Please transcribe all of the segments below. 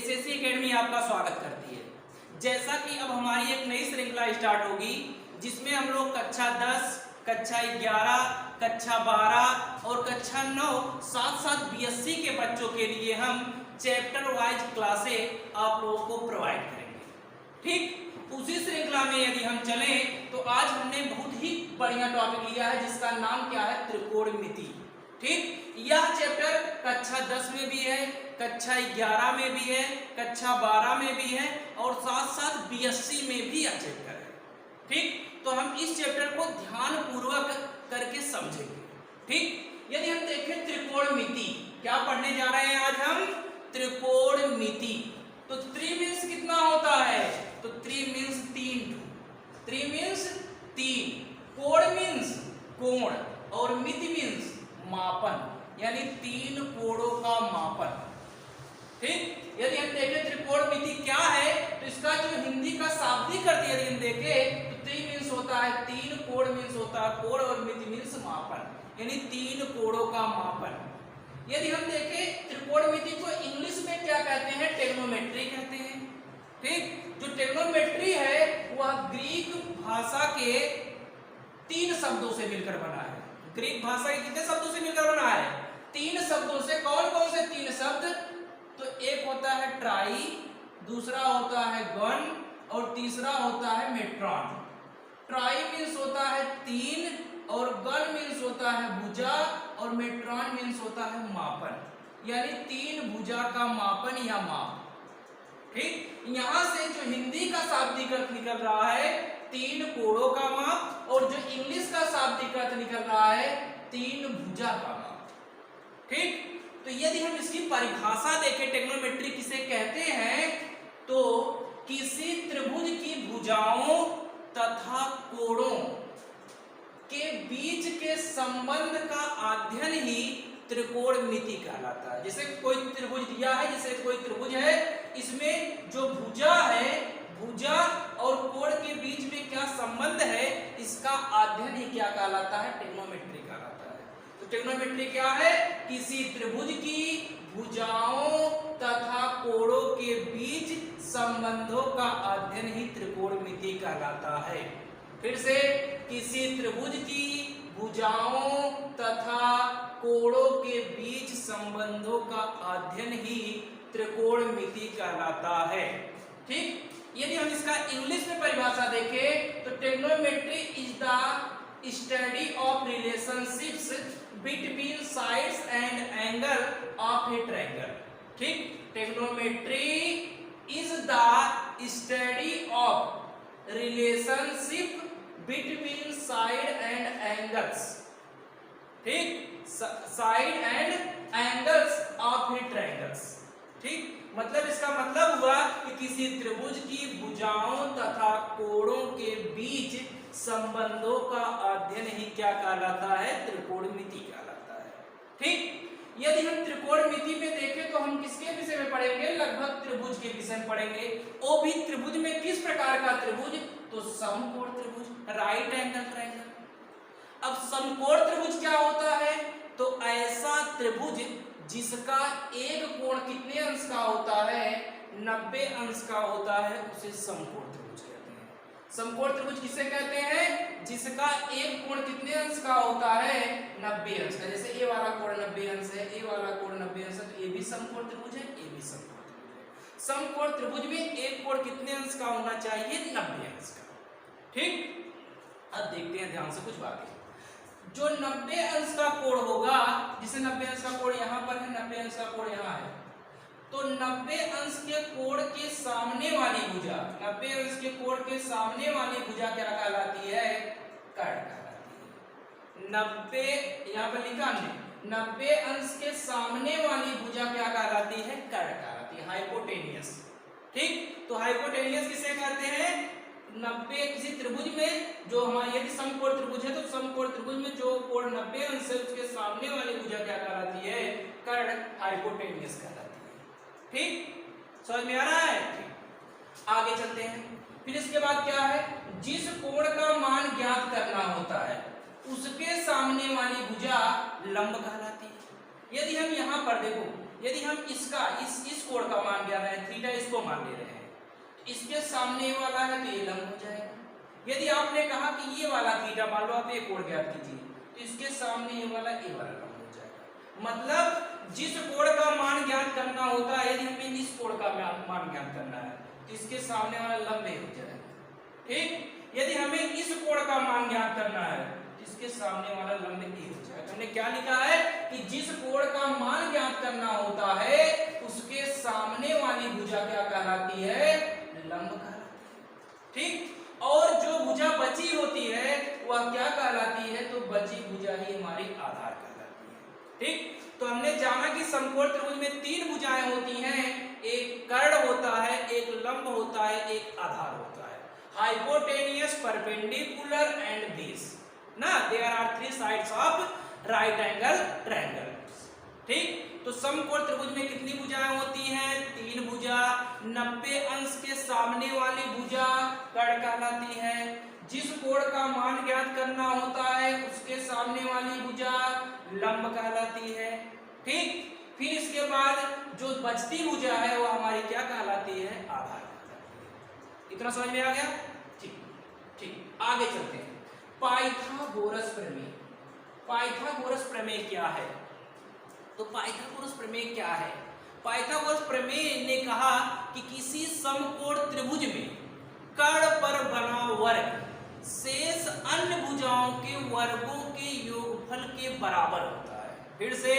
SSC academy आपका स्वागत करती है। जैसा कि अब हमारी एक नई श्रृंखला स्टार्ट होगी जिसमें हम लोग कक्षा 10, कक्षा 11, कक्षा 12 और कक्षा 9 साथ साथ बीएससी के बच्चों के लिए हम चैप्टर वाइज क्लासें आप लोगों को प्रोवाइड करेंगे। ठीक उसी श्रृंखला में यदि हम चलें तो आज हमने बहुत ही बढ़िया टॉपिक लिया है जिसका नाम क्या है, त्रिकोणमिति। ठीक, यह चैप्टर कक्षा 10 में भी है, कक्षा 11 में भी है, कक्षा 12 में भी है और साथ साथ बीएससी में भी यह चैप्टर है। ठीक, तो हम इस चैप्टर को ध्यान पूर्वक करके समझेंगे। ठीक, यदि हम देखें त्रिकोणमिति, क्या पढ़ने जा रहे हैं आज हम, त्रिकोणमिति। तो त्रि मीन्स कितना होता है, तो त्रि मीन्स 3, त्रि मीन्स 3, कोण मीन्स कोण और मिति मीन्स मापन, यानी 3 कोणों का मापन। ठीक, यदि हम देखें त्रिकोणमिति क्या है तो इसका जो हिंदी का शाब्दिक अर्थ यदि हम देखें तो त्रि मीन्स होता है 3, कोण मीन्स होता है कोण और मिति मीन्स मापन, यानी 3 कोणों का मापन। यदि हम देखें त्रिकोणमिति को इंग्लिश में क्या कहते हैं, ट्रिग्नोमेट्री कहते हैं। ठीक, जो ट्रिग्नोमेट्री है वह ग्रीक भाषा के 3 शब्दों से मिलकर बना है। ग्रीक भाषा के कितने शब्दों से मिलकर बना है, 3 शब्दों से। कौन कौन से 3 शब्द, तो एक होता है ट्राई, दूसरा होता है गन और तीसरा होता है मेट्रॉन। ट्राई मीन्स होता है 3 और गन मीन्स होता है भुजा और मेट्रॉन मीन्स होता है मापन, यानी 3 भुजा का मापन या माप। ठीक, यहां से जो हिंदी का शाब्दिक अर्थ निकल रहा है 3 कोणों का माप और जो इंग्लिश का शाब्दिक अर्थ निकल रहा है 3 भुजा का माप। ठीक, तो यदि हम इसकी परिभाषा देखें ट्रिग्नोमेट्री किसे कहते हैं, तो किसी त्रिभुज की भुजाओं तथा कोणों के बीच के संबंध का अध्ययन ही त्रिकोणमिति कहलाता है। जैसे कोई त्रिभुज दिया है, जैसे कोई त्रिभुज है, इसमें जो भुजा है, भुजा और कोण के बीच में क्या संबंध है, इसका अध्ययन ही क्या कहलाता है, ट्रिग्नोमेट्री कहलाता है। तो ट्रिग्नोमेट्री क्या है, किसी त्रिभुज की भुजाओं तथा कोणों के बीच संबंधों का अध्ययन ही त्रिकोणमिति कहलाता है। फिर से, किसी त्रिभुज की भुजाओं तथा कोणों के बीच संबंधों का अध्ययन ही त्रिकोणमिति कहलाता है। ठीक, यदि हम इसका इंग्लिश में परिभाषा देखें तो trigonometry is the study of relationships between sides and angle of a triangle. ठीक, trigonometry is the study of relationship between side and angles. ठीक, side and angles of a triangles. ठीक, मतलब इसका मतलब हुआ कि किसी त्रिभुज की भुजाओं तथा कोणों के बीच संबंधों का अध्ययन ही क्या कहलाता है, त्रिकोणमिति कहलाता है। ठीक, यदि हम त्रिकोणमिति में देखें तो हम किसके विषय में पढ़ेंगे, लगभग त्रिभुज के विषय में पढ़ेंगे। वो भी त्रिभुज में किस प्रकार का त्रिभुज, तो समकोण त्रिभुज, राइट एंगल ट्रायंगल। अब समकोण त्रिभुज क्या होता है, तो ऐसा त्रिभुज जिसका एक कोण कितने अंश का होता है, 90 अंश का होता है, उसे समकोण त्रिभुज कहते हैं। समकोण त्रिभुज किसे कहते हैं, जिसका एक कोण कितने अंश का होता है, 90 अंश का। जैसे ए वाला कोण 90 अंश है, ए वाला कोण 90 अंश है, तो ये भी समकोण त्रिभुज है, ये भी समकोण त्रिभुज है। समकोण त्रिभुज में एक कोण कितने अंश का होना चाहिए, 90 अंश का। ठीक, अब देखते हैं ध्यान से कुछ बातें। जो 90 अंश का कोण होगा, जिसे 90 अंश का कोण यहाँ पर है, 90 अंश का कोण यहाँ है, तो 90 अंश के कोण के सामने वाली भुजा, 90 अंश के कोण के सामने वाली भुजा क्या कहलाती है, कर्ण कहलाती है। 90 यहाँ पर लिखा हमने, 90 अंश के सामने वाली भुजा क्या कहलाती है, कर्ण कहलाती है, हाइपोटेनियस। ठीक, तो हाइपोटेनियस किसे कहते हैं, 90 किसी त्रिभुज में जो हमारी यदि समकोण त्रिभुज है तो समकोण त्रिभुज में जो कोण 90 अंश है उसके सामने वाली भुजा क्या कहलाती है, कर्ण, हाइपोटेनियस कहलाती है। ठीक, समझ में आ रहा है। ठीक, आगे चलते हैं। फिर इसके बाद क्या है, जिस कोण का मान ज्ञात करना होता है उसके सामने वाली भुजा लंब कहलाती है। यदि हम यहाँ पर देखो यदि हम इसका इस कोण का मान ज्ञात है, थीटा इसको मान ले रहे हैं, इसके सामने वाला है तो ये लंब हो जाएगा। यदि आपने कहा कि ये वाला थीटा, मान लो आप एक कोण ज्ञात कीजिए, तो इसके सामने ये वाला लंब हो जाएगा। मतलब जिस कोण का मान ज्ञात करना होता है, यदि हमें इस कोण का मान ज्ञात करना है तो इसके सामने वाला लंब ही हो जाएगा। ठीक, यदि हमें इस कोण का मान ज्ञात करना है तो इसके सामने वाला लंब ही हो जाएगा। हमने क्या लिखा है कि जिस कोण का मान ज्ञात करना होता है उसके सामने वाली भुजा क्या कहलाती है, लंब कहलाती है। ठीक, और जो भुजा बची होती है वह क्या कहलाती है, तो बची भुजा ही हमारी आधार कहलाती है। ठीक, तो हमने जाना कि समकोण त्रिभुज में 3 भुजाएं होती हैं, एक कर्ण होता है, एक लंब होता है, एक आधार होता है। हाइपोटेनियस, परपेंडिकुलर एंड बेस ना, there are 3 sides of right angle triangle. ठीक, तो समकोण त्रिभुज में कितनी भुजाएं होती हैं, 3 भुजा। 90 अंश के सामने वाली भुजा कर्ण कहलाती है। जिस कोण का मान ज्ञात करना होता है उसके सामने वाली भुजा लंब कहलाती है। ठीक, फिर इसके बाद जो बचती भुजा है वो हमारी क्या कहलाती है, आधार कहलाती है। इतना समझ में आ गया? ठीक ठीक, आगे चलते हैं। पाइथागोरस प्रमेय। पाइथागोरस प्रमेय क्या है? तो पाइथागोरस प्रमेय क्या है? पाइथागोरस प्रमेय ने कहा कि किसी समकोण त्रिभुज में कर्ण पर बना वर्ग शेष अन्य भुजाओं के वर्गों के योगफल के बराबर होता है। फिर से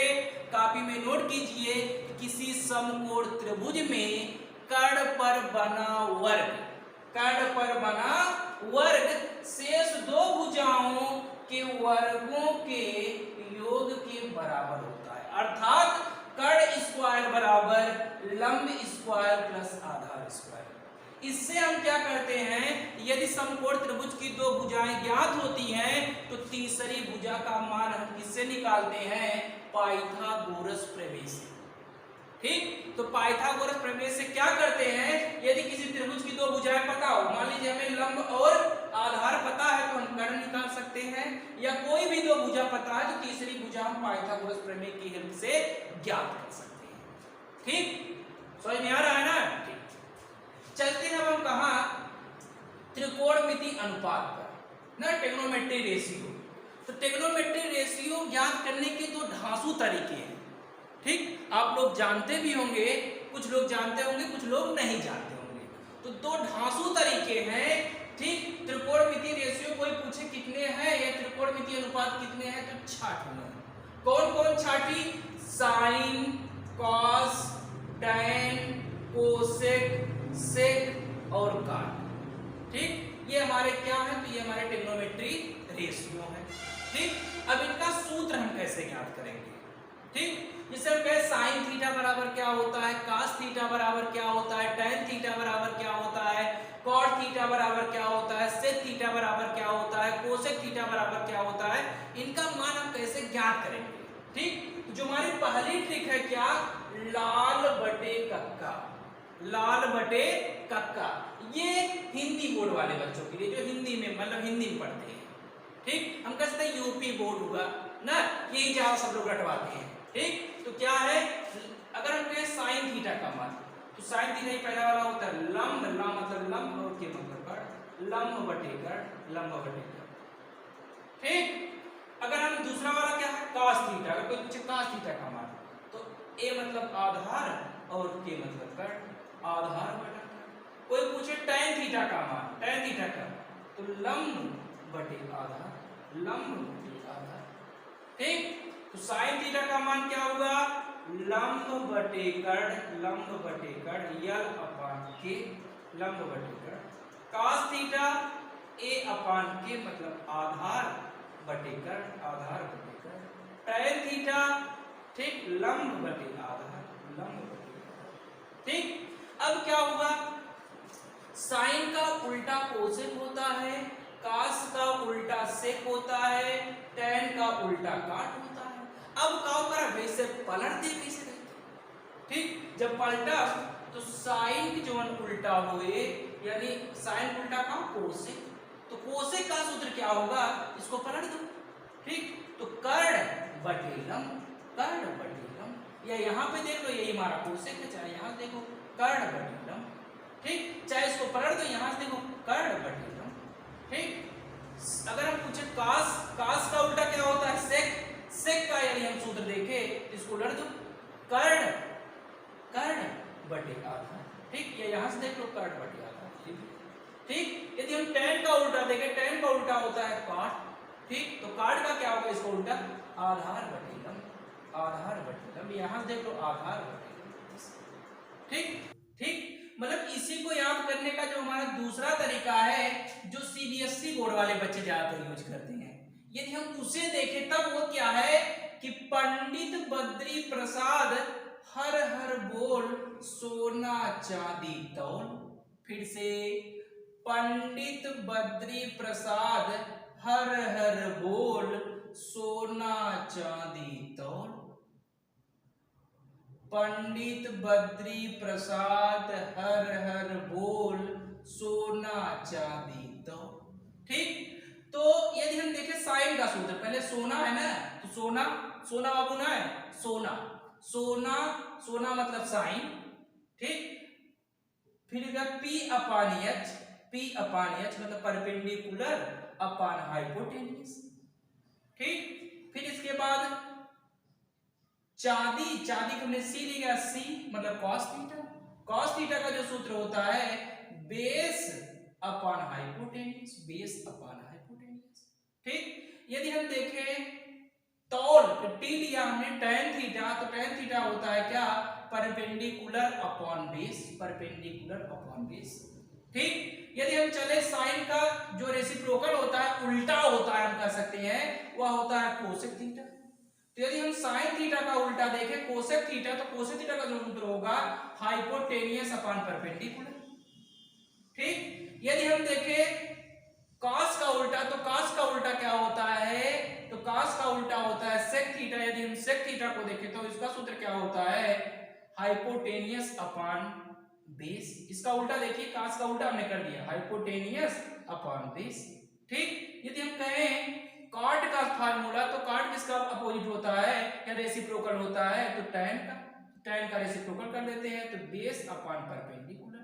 कॉपी में नोट कीजिए, किसी समकोण त्रिभुज में कर्ण पर बना वर्ग शेष 2 भुजाओं के वर्गों के योग के बराबर होता है। अर्थात कर्ण स्क्वायर बराबर लंब स्क्वायर प्लस आधार स्क्वायर। इससे हम क्या करते हैं, यदि समकोण त्रिभुज की 2 भुजाएं ज्ञात होती हैं तो तीसरी भुजा का मान हम किससे निकालते हैं, पाइथागोरस प्रमेय से। ठीक, तो पाइथागोरस प्रमेय से क्या करते हैं, यदि किसी त्रिभुज की 2 भुजाएं पता हो, मान लीजिए हमें लंब और आधार पता है तो हम कर्ण निकाल सकते हैं, या कोई भी 2 भुजा पता है तो तीसरी भुजा हम पाइथागोरस प्रमेय की हेल्प से ज्ञात कर सकते हैं। ठीक, समझ में आ रहा है ना? ठीक, चलते हैं अब हम कहा त्रिकोणमिति अनुपात पर ना, ट्रिग्नोमेट्री रेशियो। तो ट्रिग्नोमेट्री रेशियो ज्ञात करने के 2 ढांसू तरीके हैं। ठीक, आप लोग जानते भी होंगे, कुछ लोग जानते होंगे, कुछ लोग नहीं जानते होंगे। तो 2 ढांसू तरीके हैं। ठीक, त्रिकोणमिति रेशियो कोई पूछे कितने हैं या त्रिकोणमिति अनुपात कितने हैं तो छांटना है। कौन कौन छांटी? साइन, कॉस, टैन, कोसेक, सेक और काट। ठीक, ये हमारे क्या है, तो ये हमारे ट्रिग्नोमेट्री रेशियो है। ठीक, अब इनका सूत्र हम कैसे ज्ञात करेंगे? ठीक, जिसे हम कहें साइन थीटा बराबर क्या होता है, कास थीटा बराबर क्या होता है, टैन थीटा बराबर क्या होता है, कॉट थीटा बराबर क्या होता है, सेक थीटा बराबर क्या होता है, कोसेक थीटा बराबर क्या होता है, इनका मान हम कैसे ज्ञात करेंगे? ठीक, जो हमारी पहली ट्रिक है क्या, लाल बटे कक्का। लाल बटे कक्का, ये हिंदी बोर्ड वाले बच्चों के लिए जो हिंदी में मतलब हिंदी में पढ़ते हैं। ठीक, हम कहते हैं यूपी बोर्ड हुआ ना, यही जहां सब लोग रटवाते हैं। ठीक, तो क्या है, अगर हम कहें साइन थीटा का मान, तो साइन थीटा ही पहला वाला होता है लंब, लंब मतलब लंब और के मतलब कर्ण, लंब बटे कर्ण, लंब बटे कर्ण। ठीक, अगर हम दूसरा वाला क्या है, cos थीटा, अगर कोई पूछे cos थीटा का मान, तो a मतलब आधार और k मतलब कर्ण, आधार बटा कर्ण। कोई पूछे tan थीटा का मान, tan थीटा का, तो लंब बटे आधार, लंब बटे आधार। ठीक, तो sin थीटा का मान क्या होगा, लंब बटे कर्ण, लंब बटे कर्ण, यल अपान के, लंब बटे कर्ण। cos थीटा a अपान के मतलब आधार बटे कर्ण, आधार बटे कर्ण। tan थीटा ठीक लंब बटे आधार, लंब बटे आधार। ठीक, अब क्या होगा, साइन का उल्टा कोसेक होता है, कास का उल्टा सेक होता है, tan का उल्टा काट होता है। अब क्या करा, वैसे पलट दे कैसे रहते। ठीक, जब पलटा तो साइन की जो उल्टा हुए, यानी साइन उल्टा का कोसेक, तो कोसेक का सूत्र क्या होगा, इसको पलट दो। ठीक, तो कर्ण बटे लंब, कर्ण बटे लंब। या यहाँ पे देख लो यही हमारा कोसेक है, चाहे यहाँ देखो कर्ण बटे लंब, ठीक, चाहे इसको पलट दो यहाँ से देखो कर्ण बटे लंब, ठीक। अगर हम पूछे कास, कास का उल्टा क्या होता है सेक, सेक का यदि हम सूत्र देखें इसको उलट दो कर्ण, कर्ण बटे आधा, ठीक, या यहाँ से देख लो कर्ण बटे आधा, ठीक। यदि हम tan का उल्टा देखें, tan का उल्टा होता है काट, ठीक, तो काट का क्या होगा इसका उल्टा आधार बटे लंब, आधार बटे लंब, यहाँ से देख लो आधार बटे लंब, ठीक, ठीक। मतलब इसी को याद करने का जो हमारा दूसरा तरीका है जो सीबीएसई बोर्ड वाले बच्चे ज्यादातर यूज करते हैं, यदि हम उसे देखें तब वो क्या है कि पंडित बद्री प्रसाद हर हर बोल सोना चांदी तौल, फिर से पंडित बद्री प्रसाद हर हर बोल सोना चांदी तौल, पंडित बद्री प्रसाद हर हर बोल सोना चांदी तौल, ठीक। तो यदि हम देखें साइन का सूत्र, पहले सोना है ना, तो सोना, सोना बाबू ना है सोना, सोना, सोना मतलब साइन, ठीक, फिर पी अपान एच, पी अपान एच मतलब परपेंडिकुलर अपान हाइपोटेन्यूज, ठीक। फिर इसके बाद चांदी, चांदी को हमने सी लिया, सी मतलब कॉस थीटा, कॉस थीटा का जो सूत्र होता है base upon hypotenuse, base upon hypotenuse, ठीक। यदि हम देखें तौल, टी लिया हमने tan थीटा, तो tan थीटा होता है क्या perpendicular upon base, perpendicular upon base, ठीक। यदि हम चले साइन का जो रेसिप्रोकल होता है उल्टा होता है हम कह सकते हैं वह होता है कोसेक थीटा, तो यदि हम साइन थीटा का उल्टा देखें कोसेक थीटा, तो कोसेक थीटा का जो सूत्र होगा हाइपोटेनियस अपॉन परपेंडिकुलर, ठीक। यदि हम देखें कॉस का उल्टा, तो कॉस का उल्टा क्या होता है, तो कॉस का उल्टा होता है सेक थीटा, यदि हम सेक थीटा को देखें तो इसका सूत्र क्या होता है हाइपोटेनियस अपॉन बेस, इसका उल्टा देखिए कॉस का उल्टा हमने कर दिया हाइपोटेनियस अपॉन बेस, ठीक। यदि हम कहें कॉट का फार्मूला, तो कॉट किसका अपोजिट होता है या रेसिप्रोकल होता है, तो tan का, tan का रेसिप्रोकल कर देते हैं, तो बेस अपॉन परपेंडिकुलर,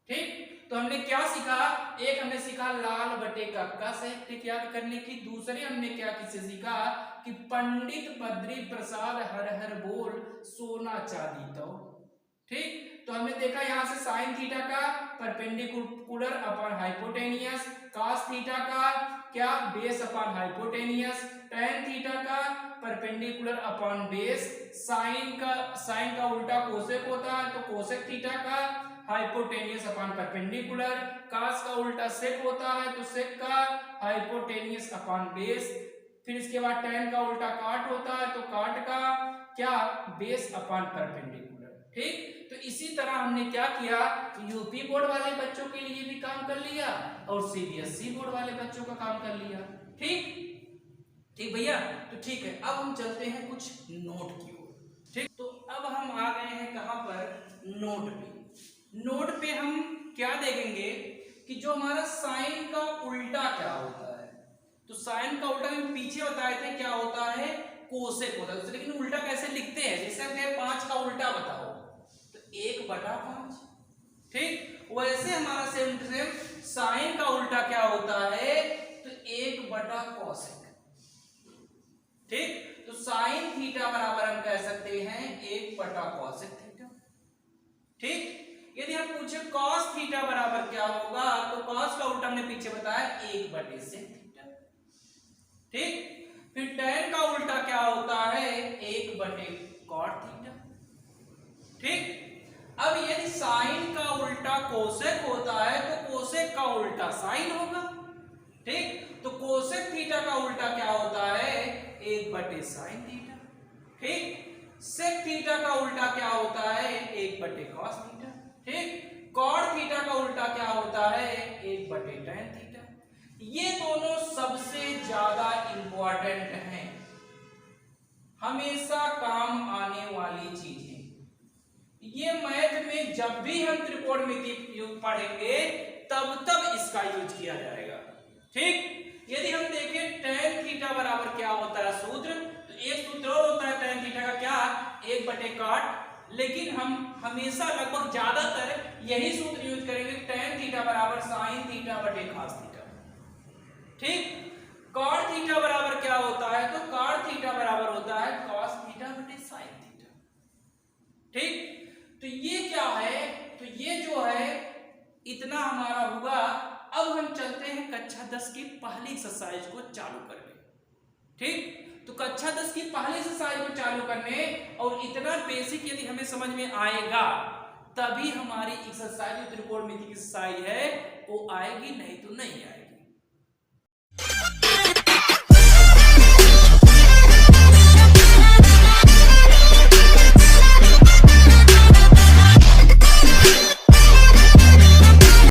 ठीक। तो हमने क्या सीखा, एक हमने सीखा लाल बटे कक्का से, ठीक, याद करने की, दूसरे हमने क्या किससे सीखा कि पंडित बद्री प्रसाद हर हर बोल सोना चांदी तो, ठीक। तो हमने देखा यहां से साइन थीटा का perpendicular upon hypotenuse, cos theta का क्या base upon hypotenuse, tan theta का परपेंडिकुलर अपॉन बेस, साइन का उल्टा कोसेक होता है तो कोसेक थीटा का हाइपोटेनियस अपॉन परपेंडिकुलर, कॉस का उल्टा सेक होता है तो सेक का हाइपोटेनियस अपॉन बेस, फिर इसके बाद tan का उल्टा काट होता है तो काट का क्या बेस अपॉन परपेंडिकुलर, ठीक। तो इसी तरह हमने क्या किया यूपी बोर्ड वाले बच्चों के लिए भी काम कर लिया और सीबीएसई बोर्ड वाले बच्चों का काम कर लिया, ठीक, ठीक भैया। तो ठीक है, अब हम चलते हैं कुछ नोट की ओर, ठीक। तो अब हम आ गए हैं कहां पर, नोट पे। नोट पे हम क्या देखेंगे कि जो हमारा साइन का उल्टा क्या होता है, तो साइन का उल्टा हम पीछे बताए थे क्या होता है कोसेक होता है, लेकिन उल्टा कैसे लिखते हैं, जैसे हमने 5 का उल्टा बताओ तो 1/5, ठीक। वैसे हमारा सेम टू सेम साइन का उल्टा क्या होता है तो 1/कोसेक, ठीक। तो साइन थीटा बराबर हम कह सकते हैं 1/कोसेक थीटा, ठीक। यदि हम पूछे cos थीटा बराबर क्या होगा, तो cos का उल्टा हमने पीछे बताया 1/sec थीटा, ठीक। फिर tan का उल्टा क्या होता है 1/cot थीटा, ठीक। अब यदि साइन का उल्टा कोसेक होता है तो कोसेक का उल्टा साइन होगा, ठीक। तो कोसेक थीटा का उल्टा क्या होता है 1/sin थीटा, ठीक। सेक थीटा का उल्टा क्या होता है 1/cos थीटा, ठीक। कॉट थीटा का उल्टा क्या होता है 1/tan थीटा। ये दोनों सबसे ज्यादा इंपॉर्टेंट हैं, हमेशा काम आने वाली चीजें। ये मैथ में जब भी हम त्रिकोणमिति पढ़ेंगे तब इसका यूज किया जाएगा, ठीक। यदि हम देखें tan थीटा बराबर क्या होता है सूत्र, तो एक सूत्र और होता है tan थीटा का क्या 1/tan बटे कॉट, लेकिन हम हमेशा लगभग ज्यादातर यही सूत्र यूज करेंगे, tan थीटा बराबर sin थीटा बटे cos थीटा। ठीक, cot थीटा बराबर क्या होता है, तो cot थीटा बराबर होता है cos थीटा बटे sin थीटा। ठीक, तो ये क्या है, तो ये जो है इतना हमारा हुआ। अब हम चलते हैं कक्षा 10 की पहली एक्सरसाइज को चालू करने। ठीक, तो कक्षा 10 की पहली एक्सरसाइज को चालू करने, और इतना बेसिक यदि हमें समझ में आएगा तभी हमारी एक्सरसाइज जो त्रिकोणमिति की एक्सरसाइज है वो आएगी, नहीं तो नहीं आएगी।